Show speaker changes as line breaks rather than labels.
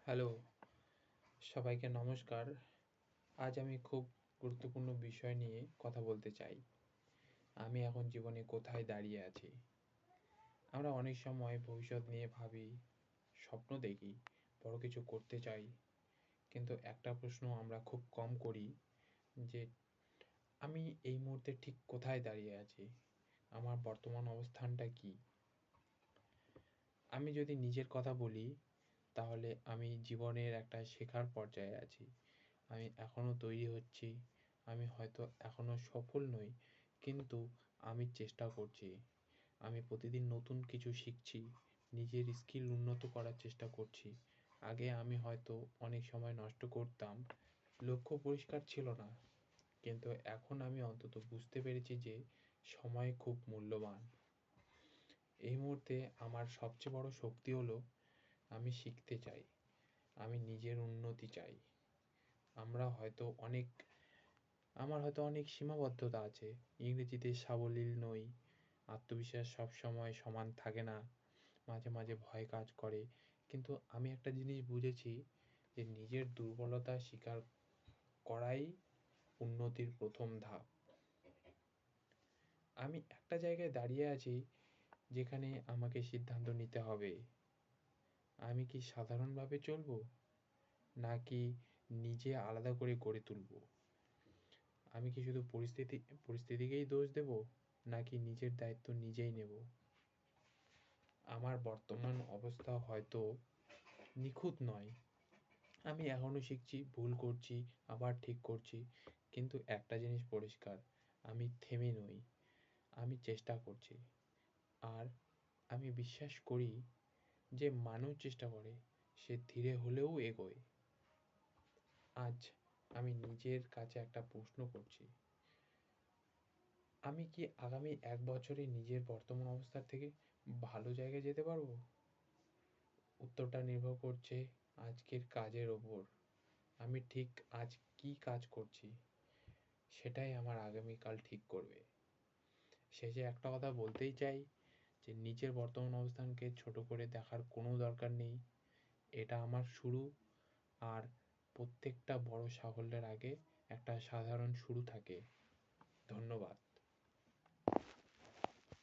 Hello, সবাইকে নমস্কার। আজ আমি খুব গুরুত্বপূর্ণ বিষয় নিয়ে কথা বলতে চাই। আমি এখন জীবনে কোথায় দাঁড়িয়ে আছি? আমরা অনেক সময় ভবিষ্যৎ নিয়ে ভাবি, স্বপ্ন দেখি, বড় কিছু করতে চাই। কিন্তু একটা প্রশ্ন আমরা খুব কম করি যে, আমি এই মুহূর্তে ঠিক কোথায় দাঁড়িয়ে আছি? আমার বর্তমান অবস্থানটা কী? আমি যদি নিজের কথা বলি, তাহলে আমি জীবনের একটা শেখার পর্যায়ে আছি। আমি এখনো তৈরি হচ্ছি। আমি হয়তো এখনো সফল নই, কিন্তু আমি চেষ্টা করছি। আমি প্রতিদিন নতুন কিছু শিখছি, নিজের স্কিল উন্নত করার চেষ্টা করছি। আগে আমি হয়তো অনেক সময় নষ্ট করতাম, লক্ষ্য পরিষ্কার ছিল না। কিন্তু এখন আমি অন্তত বুঝতে পেরেছি যে সময় খুব মূল্যবান। এই মুহূর্তে আমার সবচেয়ে বড় শক্তি হলো আমি শিখতে চাই। আমি নিজের উন্নতি চাই। আমরা হয়তো অনেক আমার হয়তো অনেক সীমাবদ্ধতা আছে। ইংরেজিতে সাবলীল নই। আত্মবিশ্বাস সবসময় সমান থাকে না। মাঝে, মাঝে ভয় কাজ করে। কিন্তু আমি একটা জিনিস বুঝেছি যে নিজের দুর্বলতা স্বীকার করাই উন্নতির ১ম ধাপ। আমি একটা জায়গায় দাঁড়িয়ে আছি যেখানে আমাকে সিদ্ধান্ত নিতে হবে। আমি কি সাধারণভাবে চলবো? নাকি নিজে আলাদা করে গড়ে তুলবো? আমি কি শুধু পরিস্থিতিকেই দোষ দেব? নাকি নিজের দায়িত্ব নিজেই নেব? আমার বর্তমান অবস্থা হয়তো নিখুঁত নয়। আমি এখনো শিখছি, ভুল করছি, আবার ঠিক করছি। কিন্তু একটা জিনিস পরিষ্কার, আমি থেমে নই। আমি চেষ্টা করছি। আর আমি বিশ্বাস করি যে মানুষ চেষ্টা করে, সে ধীরে হলেও এগোয়। আজ আমি নিজের কাছে একটা প্রশ্ন করছি। আমি কি আগামী ১ বছরে নিজের বর্তমান অবস্থার থেকে ভালো জায়গায় যেতে পারবো? উত্তরটা নির্ভর করছে আজকের কাজের ওপর। আমি ঠিক আজ কি কাজ করছি, সেটাই আমার আগামীকাল ঠিক করবে। শেষে একটা কথা বলতেই চাই যে নিজের বর্তমান অবস্থানকে ছোট করে দেখার কোনো দরকার নেই। এটা আমার শুরু, আর প্রত্যেকটা বড় সাফল্যের আগে একটা সাধারণ শুরু থাকে। ধন্যবাদ।